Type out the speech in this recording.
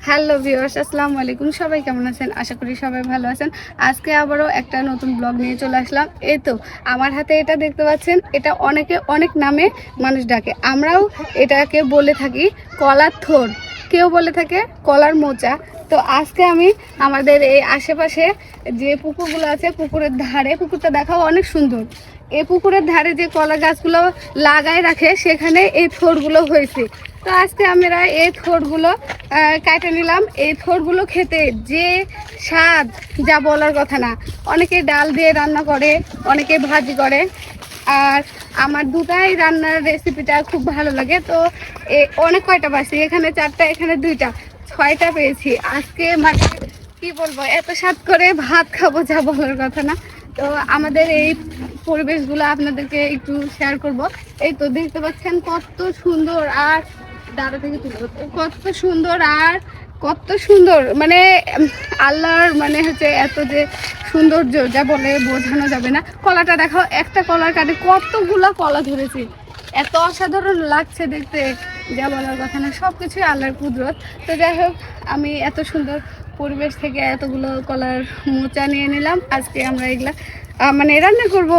Hello viewers, আসসালামু আলাইকুম। সবাই কেমন আছেন? আশা করি সবাই ভালো আছেন। আজকে আবারও একটা নতুন ব্লগ নিয়ে চলে আসলাম। এই তো আমার হাতে এটা দেখতে পাচ্ছেন, এটা অনেকে অনেক নামে মানুষ ডাকে। আমরাও এটাকে বলে থাকি কলার থোর, কেউ বলে থাকে কলার মোচা। তো আজকে আমি আমাদের এই আশেপাশে যে পুকুরগুলো আছে, পুকুরের ধারে, পুকুরটা দেখাও অনেক সুন্দর। এই পুকুরের ধারে যে কলা গাছগুলো লাগায় রাখে, সেখানে এই থোরগুলো হয়েছে। তো আজকে আমরা এই থোরগুলো কাটে নিলাম। এই থোরগুলো খেতে যে স্বাদ, যা বলার কথা না। অনেকে ডাল দিয়ে রান্না করে, অনেকে ভাজি করে, আর আমার দুটাই রান্নার রেসিপিটা খুব ভালো লাগে। তো অনেক কয়টা পাইছি, এখানে 4টা, এখানে 2টা, 6টা পেয়েছি আজকে। মানে কি বলবো, এত স্বাদ করে ভাত খাবো, যা বলার কথা না। তো আমাদের এই পরিবেশগুলো আপনাদেরকে একটু শেয়ার করব। এই তো দেখতে পাচ্ছেন কত সুন্দর, আর দাঁড়া থেকে তুলে কত সুন্দর, আর কত সুন্দর, মানে আল্লাহর মানে হচ্ছে এত যে সৌন্দর্য, যা বলে বোঝানো যাবে না। কলাটা দেখো, একটা কলার কাটে কতগুলা কলা ধরেছে, এত অসাধারণ লাগছে দেখতে, যা বলার কথা না। সব কিছুই আল্লাহর কুদরত। তো যাই হোক, আমি এত সুন্দর পরিবেশ থেকে এতগুলো কলার মোচা নিয়ে নিলাম। আজকে আমরা এগুলা মানে রান্না করব।